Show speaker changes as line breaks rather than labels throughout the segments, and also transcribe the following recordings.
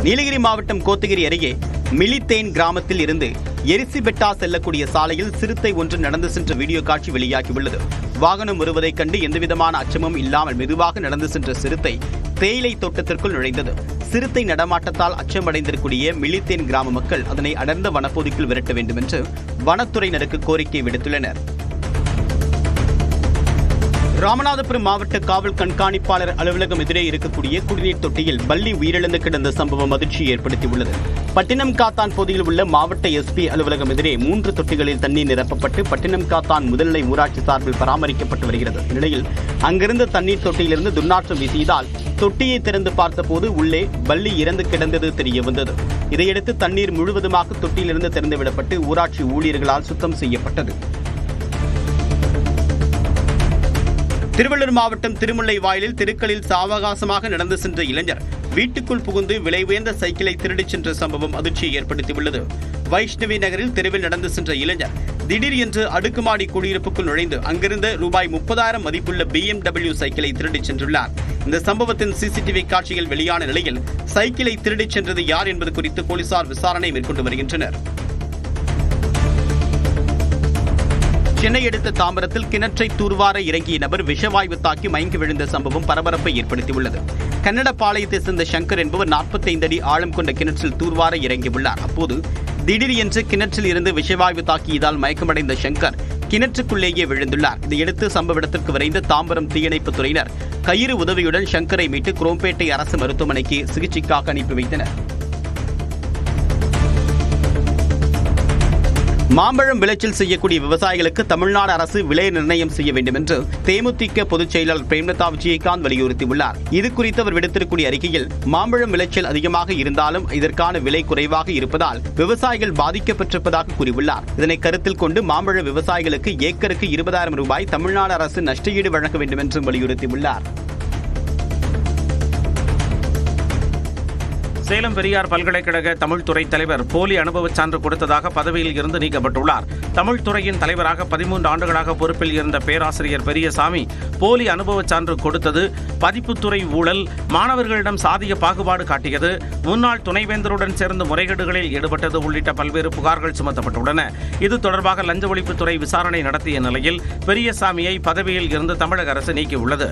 நீலகிரி மாவட்டம் கோத்தகிரி அருகே மிலித்தேன் கிராமத்தில் இருந்து எரிசிபெட்டா செல்லக்கூடிய சாலையில் சிறுத்தை ஒன்று நடந்து சென்ற வீடியோ காட்சி வெளியாகியுள்ளது. வாகனம் வருவதைக் கண்டு எந்தவிதமான அச்சமும் இல்லாமல் மெதுவாக நடந்து சென்ற சிறுத்தை தேயிலை தோட்டத்திற்குள் நுழைந்தது. சிறுத்தை நடமாட்டத்தால் அச்சமடைந்திருக்கூடிய மிலித்தேன் கிராம மக்கள் அதனை அடர்ந்த வனப்பகுதிக்குள் விரட்ட வேண்டும் என்று வனத்துறையினருக்கு கோரிக்கை விடுத்துள்ளனர். ராமநாதபுரம் மாவட்ட காவல் கண்காணிப்பாளர் அலுவலகம் எதிரே இருக்கக்கூடிய குடிநீர் தொட்டியில் பல்லி உயிரிழந்து கிடந்த சம்பவம் அதிர்ச்சியை ஏற்படுத்தியுள்ளது. பட்டினம் காத்தான் பகுதியில் உள்ள மாவட்ட எஸ்பி அலுவலகம் எதிரே 3 தொட்டிகளில் தண்ணீர் நிரப்பப்பட்டு பட்டினம் காத்தான் முதல்நிலை ஊராட்சி சார்பில் பராமரிக்கப்பட்டு வருகிறது. இந்நிலையில் அங்கிருந்த தண்ணீர் தொட்டியிலிருந்து துர்நாற்றம் வீசியதால் தொட்டியை திறந்து பார்த்தபோது உள்ளே பல்லி இறந்து கிடந்தது தெரியவந்தது. இதையடுத்து தண்ணீர் முழுவதுமாக தொட்டியிலிருந்து திறந்துவிடப்பட்டு ஊராட்சி ஊழியர்களால் சுத்தம் செய்யப்பட்டது. திருவள்ளூர் மாவட்டம் திருமுல்லை வாயிலில் தெருக்களில் சாவகாசமாக நடந்து சென்ற இளைஞர் வீட்டுக்குள் புகுந்து விலை உயர்ந்த சைக்கிளை திருடிச் சென்ற சம்பவம் அதிர்ச்சியை ஏற்படுத்தியுள்ளது. வைஷ்ணவி நகரில் தெருவில் நடந்து சென்ற இளைஞர் திடீர் என்று அடுக்குமாடி குடியிருப்புக்குள் நுழைந்து அங்கிருந்த ரூபாய் 30,000 மதிப்புள்ள BMW சைக்கிளை திருடிச் சென்றுள்ளார். இந்த சம்பவத்தின் சிசிடிவி காட்சிகள் வெளியான நிலையில் சைக்கிளை திருடிச் சென்றது யார் என்பது குறித்து போலீசார் விசாரணை மேற்கொண்டு வருகின்றனர். சென்னை அடுத்த தாம்பரத்தில் கிணற்றை தூர்வார இறங்கிய நபர் விஷவாயு தாக்கி மயங்கி விழுந்த சம்பவம் பரபரப்பை ஏற்படுத்தியுள்ளது. கன்னடபாளையத்தை சேர்ந்த சங்கர் என்பவர் 45 அடி ஆழம் கொண்ட கிணற்றில் தூர்வார இறங்கியுள்ளார். அப்போது திடீர் என்று கிணற்றில் இருந்து விஷவாயு தாக்கியதால் மயக்கமடைந்த சங்கர் கிணற்றுக்குள்ளேயே விழுந்துள்ளார். இதையடுத்து சம்பவ இடத்திற்கு விரைந்த தாம்பரம் தீயணைப்புத் துறையினர் கயிறு உதவியுடன் சங்கரை மீட்டு குரோம்பேட்டை அரசு மருத்துவமனைக்கு சிகிச்சைக்காக அனுப்பி வைத்தனர். மாம்பழம் விளைச்சல் செய்யக்கூடிய விவசாயிகளுக்கு தமிழ்நாடு அரசு விலை நிர்ணயம் செய்ய வேண்டும் என்று தேமுதிக பொதுச் செயலாளர் பிரேமலதா விஜயகாந்த் வலியுறுத்தியுள்ளார். இதுகுறித்து அவர் விடுத்திருக்கூடிய அறிக்கையில் மாம்பழம் விளைச்சல் அதிகமாக இருந்தாலும் இதற்கான விலை குறைவாக இருப்பதால் விவசாயிகள் பாதிக்கப்பட்டிருப்பதாக கூறியுள்ளார். இதனை கருத்தில் கொண்டு மாம்பழ விவசாயிகளுக்கு ஏக்கருக்கு 20,000 ரூபாய் தமிழ்நாடு அரசு நஷ்டஈடு வழங்க வேண்டும் என்றும் வலியுறுத்தியுள்ளார்.
சேலம் பெரியார் பல்கலைக்கழக தமிழ் துறை தலைவர் போலி அனுபவச் சான்று கொடுத்ததாக பதவியில் இருந்து நீக்கப்பட்டுள்ளார். தமிழ் துறையின் தலைவராக 13 ஆண்டுகளாக பொறுப்பில் இருந்த பேராசிரியர் பெரியசாமி போலி அனுபவச் சான்று கொடுத்தது, பதிப்புத்துறை ஊழல், மாணவர்களிடம் சாதிய பாகுபாடு காட்டியது, முன்னாள் துணைவேந்தருடன் சேர்ந்து முறைகேடுகளில் ஈடுபட்டது உள்ளிட்ட பல்வேறு புகார்கள் சுமத்தப்பட்டுள்ளன. இது தொடர்பாக லஞ்ச ஒழிப்புத்துறை விசாரணை நடத்திய நிலையில் பெரியசாமியை பதவியில் இருந்து தமிழக அரசு நீக்கியுள்ளது.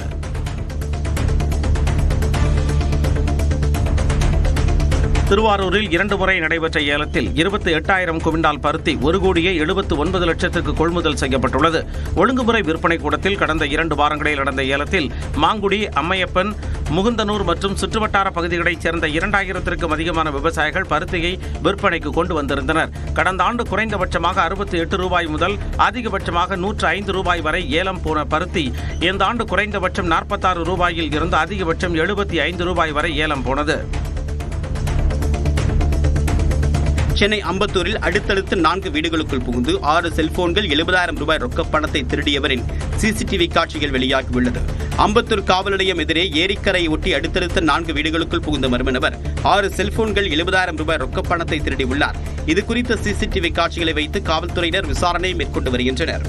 திருவாரூரில் 2 முறை நடைபெற்ற ஏலத்தில் 28,000 குவிண்டால் பருத்தி 1,79,00,000 கொள்முதல் செய்யப்பட்டுள்ளது. ஒழுங்குமுறை விற்பனை கூடத்தில் கடந்த 2 வாரங்களில் நடந்த ஏலத்தில் மாங்குடி, அம்மையப்பன், முகுந்தனூர் மற்றும் சுற்றுவட்டார பகுதிகளைச் சேர்ந்த 2,000க்கும் அதிகமான விவசாயிகள் பருத்தியை விற்பனைக்கு கொண்டு வந்திருந்தனர். கடந்த ஆண்டு குறைந்தபட்சமாக 68 ரூபாய் முதல் அதிகபட்சமாக 105 ரூபாய் வரை ஏலம் போன பருத்தி இந்த ஆண்டு குறைந்தபட்சம் 46 ரூபாயில் இருந்து அதிகபட்சம் 75 ரூபாய் வரை ஏலம் போனது.
சென்னை அம்பத்தூரில் அடுத்தடுத்து 4 வீடுகளுக்குள் புகுந்து 6 செல்போன்கள் 70,000 ரூபாய் ரொக்கப் பணத்தை திருடியவரின் சிசிடிவி காட்சிகள் வெளியாகியுள்ளது. அம்பத்தூர் காவல் நிலையம் எதிரே ஏரிக்கரையை ஒட்டி அடுத்தடுத்த 4 வீடுகளுக்குள் புகுந்த மர்ம நபர் 6 செல்போன்கள் 70,000 ரூபாய் ரொக்கப் பணத்தை திருடியுள்ளார். இதுகுறித்த சிசிடிவி காட்சிகளை வைத்து காவல்துறையினர் விசாரணை மேற்கொண்டு வருகின்றனர்.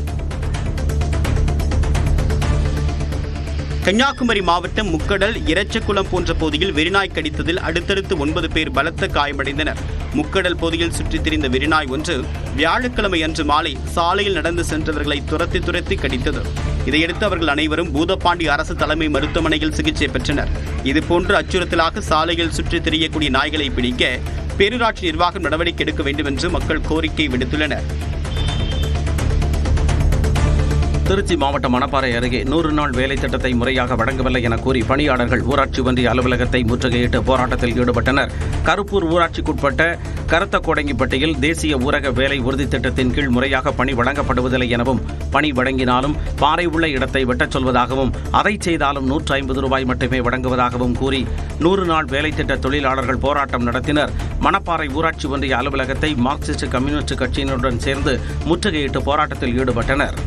கன்னியாகுமரி மாவட்டம் முக்கடல், இறச்சக்குளம் போன்ற பகுதியில் வெறிநாய் கடித்ததில் அடுத்தடுத்து 9 பேர் பலத்த காயமடைந்தனர். முக்கடல் பகுதியில் சுற்றித் திரிந்த வெறிநாய் ஒன்று வியாழக்கிழமை அன்று மாலை சாலையில் நடந்து சென்றவர்களை துரத்தி கடித்தது. இதையடுத்து அவர்கள் அனைவரும் பூதப்பாண்டி அரசு தலைமை மருத்துவமனையில் சிகிச்சை பெற்றனர். இதுபோன்று அச்சுறுத்தலாக சாலையில் சுற்றித் திரியக்கூடிய நாய்களை பிடிக்க பேரூராட்சி நிர்வாகம் நடவடிக்கை எடுக்க வேண்டும் என்று மக்கள் கோரிக்கை விடுத்துள்ளனர்.
திருச்சி மாவட்டம் மணப்பாறை அருகே 100 நாள் வேலை திட்டத்தை முறையாக வழங்கவில்லை என கூறி பணியாளர்கள் ஊராட்சி ஒன்றிய அலுவலகத்தை முற்றுகையிட்டு போராட்டத்தில் ஈடுபட்டனர். கருப்பூர் ஊராட்சிக்குட்பட்ட கருத்தக்கோடங்கிப்பட்டியில் தேசிய ஊரக வேலை உறுதி திட்டத்தின் கீழ் முறையாக பணி வழங்கப்படுவதில்லை எனவும், பணி வழங்கினாலும் பாறை உள்ள இடத்தை வெட்டச் சொல்வதாகவும், அதை செய்தாலும் 150 ரூபாய் மட்டுமே வழங்குவதாகவும் கூறி 100 நாள் வேலை திட்ட தொழிலாளர்கள் போராட்டம் நடத்தினர். மணப்பாறை ஊராட்சி ஒன்றிய அலுவலகத்தை மார்க்சிஸ்ட் கம்யூனிஸ்ட் கட்சியினருடன் சேர்ந்து முற்றுகையிட்டு போராட்டத்தில் ஈடுபட்டனர்.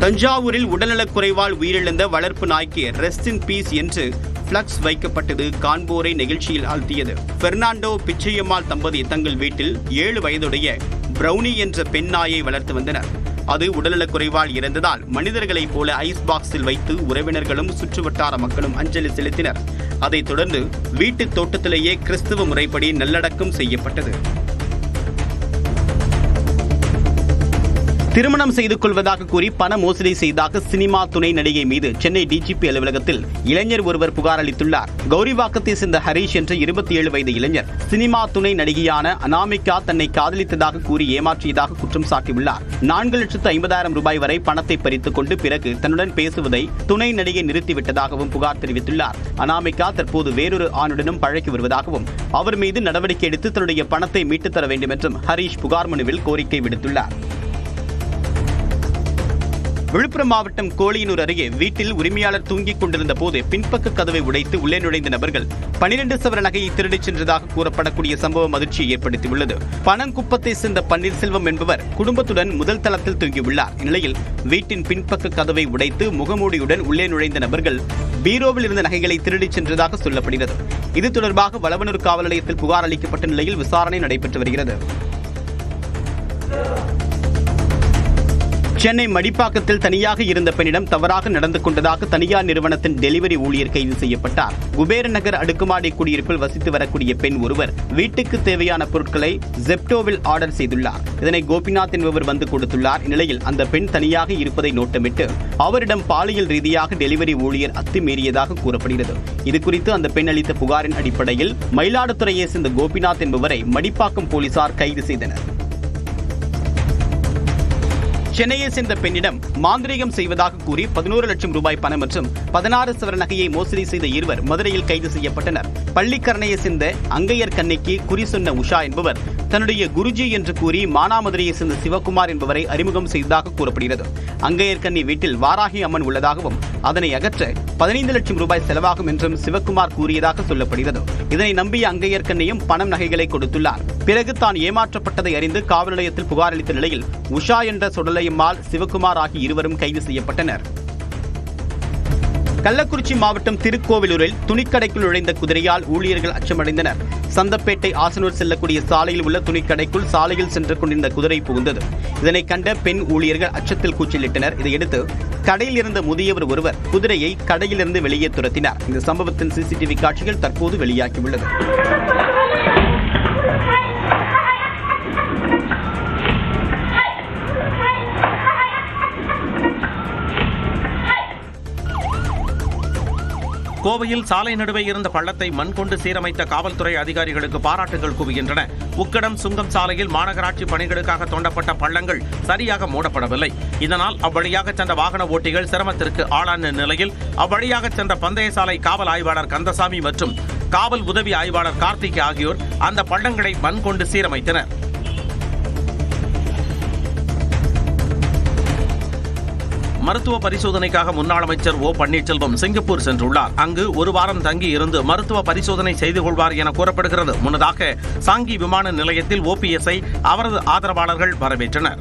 தஞ்சாவூரில் உடல்நலக் குறைவால் உயிரிழந்த வளர்ப்பு நாய்க்கு ரெஸ்ட் இன் பீஸ் என்று பிளக்ஸ் வைக்கப்பட்டது காண்போரை நெகிழ்ச்சியில் ஆழ்த்தியது. பெர்னாண்டோ பிச்சையம்மாள் தம்பதி தங்கள் வீட்டில் 7 வயதுடைய பிரவுனி என்ற பெண் நாயை வளர்த்து வந்தனர். அது உடல்நலக் குறைவால் இறந்ததால் மனிதர்களைப் போல ஐஸ் பாக்ஸில் வைத்து உறவினர்களும் சுற்றுவட்டார மக்களும் அஞ்சலி செலுத்தினர். அதைத் தொடர்ந்து வீட்டு தோட்டத்திலேயே கிறிஸ்தவ முறைப்படி நல்லடக்கம் செய்யப்பட்டது. திருமணம் செய்து கொள்வதாக கூறி பண மோசடி செய்தாக சினிமா துணை நடிகை மீது சென்னை டிஜிபி அலுவலகத்தில் இளைஞர் ஒருவர் புகார் அளித்துள்ளார். கௌரிவாக்கத்தை சேர்ந்த ஹரீஷ் என்ற 27 வயது இளைஞர் சினிமா துணை நடிகையான அனாமிகா தன்னை காதலித்ததாக கூறி ஏமாற்றியதாக குற்றம் சாட்டியுள்ளார். 4,50,000 ரூபாய் வரை பணத்தை பறித்துக் கொண்டு பிறகு தன்னுடன் பேசுவதை துணை நடிகை நிறுத்திவிட்டதாகவும் புகார் தெரிவித்துள்ளார். அனாமிகா தற்போது வேறொரு ஆணுடனும் பழகி வருவதாகவும் அவர் மீது நடவடிக்கை எடுத்து தன்னுடைய பணத்தை மீட்டுத் தர வேண்டும் என்றும் ஹரீஷ் புகார் மனுவில் கோரிக்கை விடுத்துள்ளார். விழுப்புரம் மாவட்டம் கோழியனூர் அருகே வீட்டில் உரிமையாளர் தூங்கிக் கொண்டிருந்த போது பின்பக்க கதவை உடைத்து உள்ளே நுழைந்த நபர்கள் 12 சவர நகையை திருடிச் சென்றதாக கூறப்படக்கூடிய சம்பவம் அதிர்ச்சியை ஏற்படுத்தியுள்ளது. பனங்குப்பத்தை சேர்ந்த பன்னீர்செல்வம் என்பவர் குடும்பத்துடன் முதல் தளத்தில் தூங்கியுள்ளார். இந்நிலையில் வீட்டின் பின்பக்க கதவை உடைத்து முகமூடியுடன் உள்ளே நுழைந்த நபர்கள் பீரோவில் இருந்த நகைகளை திருடிச் சென்றதாக சொல்லப்படுகிறது. இது தொடர்பாக வளவனூர் காவல் நிலையத்தில் புகார் அளிக்கப்பட்ட நிலையில் விசாரணை நடைபெற்று வருகிறது. சென்னை மடிப்பாக்கத்தில் தனியாக இருந்த பெண்ணிடம் தவறாக நடந்து கொண்டதாக தனியார் நிறுவனத்தின் டெலிவரி ஊழியர் கைது செய்யப்பட்டார். குபேர நகர் அடுக்குமாடி குடியிருப்பில் வசித்து வரக்கூடிய பெண் ஒருவர் வீட்டுக்கு தேவையான பொருட்களை ஜெப்டோவில் ஆர்டர் செய்துள்ளார். இதனை கோபிநாத் என்பவர் வந்து கொடுத்துள்ளார். இந்நிலையில் அந்த பெண் தனியாக இருப்பதை நோட்டமிட்டு அவரிடம் பாலியல் ரீதியாக டெலிவரி ஊழியர் அத்துமீறியதாக கூறப்படுகிறது. இதுகுறித்து அந்த பெண் அளித்த புகாரின் அடிப்படையில் மயிலாடுதுறையை சேர்ந்த கோபிநாத் என்பவரை மடிப்பாக்கம் போலீசார் கைது செய்தனர். சென்னையை சேர்ந்த பெண்ணிடம் மாந்திரீகம் செய்வதாக கூறி 11 லட்சம் ரூபாய் பணம் மற்றும் 16 சவர நகையை மோசடி செய்த இருவர் மதுரையில் கைது செய்யப்பட்டனர். பள்ளிக்கரணையை சேர்ந்த அங்கையர் கண்ணிக்கு குறி சொன்ன உஷா என்பவர் தன்னுடைய குருஜி என்று கூறி மானாமதுரையை சேர்ந்த சிவகுமார் என்பவரை அறிமுகம் செய்ததாக கூறப்படுகிறது. அங்கையர் கண்ணி வீட்டில் வாராகி அம்மன் உள்ளதாகவும் அதனை அகற்ற 15 லட்சம் ரூபாய் செலவாகும் என்றும் சிவகுமார் கூறியதாக சொல்லப்படுகிறது. இதனை நம்பிய அங்கையர் கண்ணியும் பணம் நகைகளை கொடுத்துள்ளார். பிறகு தான் ஏமாற்றப்பட்டதை அறிந்து காவல் நிலையத்தில் புகார் அளித்த நிலையில் உஷா என்ற சுடலையம்மாள், சிவகுமார் ஆகிய இருவரும் கைது செய்யப்பட்டனர். கள்ளக்குறிச்சி மாவட்டம் திருக்கோவிலூரில் துணிக்கடைக்குள் நுழைந்த குதிரையால் ஊழியர்கள் அச்சமடைந்தனர். சந்தப்பேட்டை ஆசனூர் செல்லக்கூடிய சாலையில் உள்ள துணிக்கடைக்குள் சாலையில் சென்று கொண்டிருந்த குதிரை புகுந்தது. இதனை கண்ட பெண் ஊழியர்கள் அச்சத்தில் கூச்சலிட்டனர். இதையடுத்து கடையில் இருந்த முதியவர் ஒருவர் குதிரையை கடையிலிருந்து வெளியே துரத்தினார். இந்த சம்பவத்தின் சிசிடிவி காட்சிகள் தற்போது வெளியாகியுள்ளது.
கோவையில் சாலை நடுவே இருந்த பள்ளத்தை மண் கொண்டு சீரமைத்த காவல்துறை அதிகாரிகளுக்கு பாராட்டுகள் குவிகின்றன. உக்கடம் சுங்கம் சாலையில் மாநகராட்சி பணிகளுக்காக தோண்டப்பட்ட பள்ளங்கள் சரியாக மூடப்படவில்லை. இதனால் அவ்வழியாக சென்ற வாகன ஓட்டிகள் சிரமத்திற்கு ஆளான நிலையில் அவ்வழியாக சென்ற பந்தய சாலை காவல் ஆய்வாளர் கந்தசாமி மற்றும் காவல் உதவி ஆய்வாளர் கார்த்திக் ஆகியோர் அந்த பள்ளங்களை மண் கொண்டு சீரமைத்தனர். மருத்துவ பரிசோதனைக்காக முன்னாள் அமைச்சர் ஓ பன்னீர்செல்வம் சிங்கப்பூர் சென்றுள்ளார். அங்கு ஒரு வாரம் தங்கி இருந்து மருத்துவ பரிசோதனை செய்து கொள்வார் என கூறப்படுகிறது. முன்னதாக சாங்கி விமான நிலையத்தில் ஓபிஎஸ்ஐ அவரது ஆதரவாளர்கள் வரவேற்றனர்.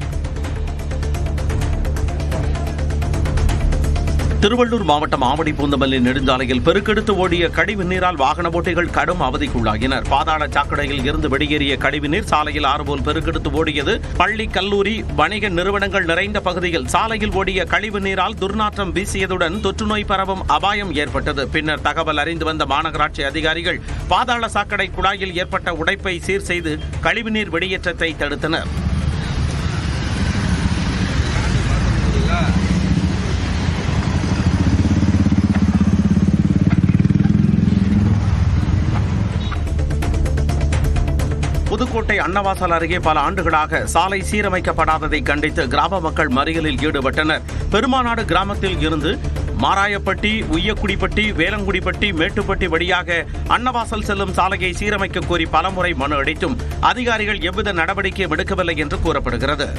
திருவள்ளூர் மாவட்டம் ஆவடி பூந்தமல்லி நெடுஞ்சாலையில் பெருக்கெடுத்து ஓடிய கழிவு நீரால் வாகன ஓட்டிகள் கடும் அவதிக்குள்ளாகினர். பாதாள சாக்கடையில் இருந்து வெளியேறிய கழிவு நீர் சாலையில் ஆறுபோல் பெருக்கெடுத்து ஓடியது. பள்ளி, கல்லூரி, வணிக நிறுவனங்கள் நிறைந்த பகுதியில் சாலையில் ஓடிய கழிவு நீரால் துர்நாற்றம் வீசியதுடன் தொற்றுநோய் பரவும் அபாயம் ஏற்பட்டது. பின்னர் தகவல் அறிந்து வந்த மாநகராட்சி அதிகாரிகள் பாதாள சாக்கடை குழாயில் ஏற்பட்ட உடைப்பை சீர் செய்து கழிவுநீர் வெளியேற்றத்தை தடுத்தனர். புதுக்கோட்டை அன்னவாசல் அருகே பல ஆண்டுகளாக சாலை சீரமைக்கப்படாததை கண்டித்து கிராம மக்கள் மறியலில் ஈடுபட்டனர். பெருமாநாடு கிராமத்தில் இருந்து மாராயப்பட்டி, உய்யக்குடிப்பட்டி, வேலங்குடிப்பட்டி, மேட்டுப்பட்டி வழியாக அன்னவாசல் செல்லும் சாலையை சீரமைக்க கோரி பலமுறை மனு அளித்தும் அதிகாரிகள் எவ்வித நடவடிக்கையும் எடுக்கவில்லை என்று கூறப்படுகிறது.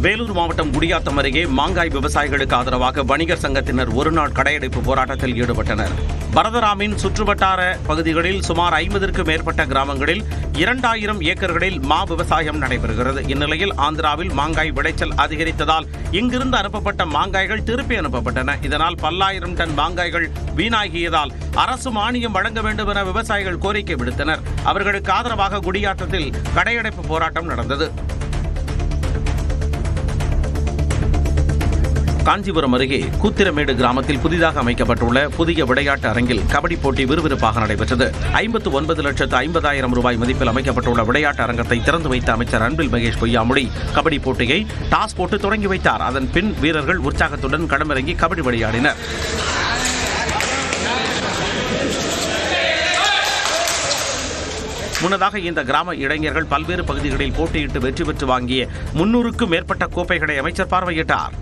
வேலூர் மாவட்டம் குடியாத்தம் அருகே மாங்காய் விவசாயிகளுக்கு ஆதரவாக வணிகர் சங்கத்தினர் ஒருநாள் கடையடைப்பு போராட்டத்தில் ஈடுபட்டனர். பரதராமின் சுற்றுவட்டார பகுதிகளில் சுமார் 50க்கும் மேற்பட்ட கிராமங்களில் 2000 ஏக்கர்களில் மா விவசாயம் நடைபெறுகிறது. இந்நிலையில் ஆந்திராவில் மாங்காய் விளைச்சல் அதிகரித்ததால் இங்கிருந்து அனுப்பப்பட்ட மாங்காய்கள் திருப்பி அனுப்பப்பட்டன. இதனால் பல்லாயிரம் டன் மாங்காய்கள் வீணாகியதால் அரசு மானியம் வழங்க வேண்டும் என விவசாயிகள் கோரிக்கை விடுத்தனர். அவர்களுக்கு ஆதரவாக குடியாத்தத்தில் கடையடைப்பு போராட்டம் நடந்தது. காஞ்சிபுரம் அருகே கூத்திரமேடு கிராமத்தில் புதிதாக அமைக்கப்பட்டுள்ள புதிய விளையாட்டு அரங்கில் கபடி போட்டி விறுவிறுப்பாக நடைபெற்றது. 59,50,000 ரூபாய் மதிப்பில் அமைக்கப்பட்டுள்ள விளையாட்டு அரங்கத்தை திறந்து வைத்த அமைச்சர் அன்பில் மகேஷ் பொய்யாமொழி கபடி போட்டியை டாஸ் போட்டு தொடங்கி வைத்தார். அதன் பின் வீரர்கள் உற்சாகத்துடன் களமிறங்கி கபடி விளையாடினர். முன்னதாக இந்த கிராம இளைஞர்கள் பல்வேறு பகுதிகளில் போட்டியிட்டு வெற்றி பெற்று வாங்கிய 300க்கும் மேற்பட்ட கோப்பைகளை அமைச்சர் பார்வையிட்டார்.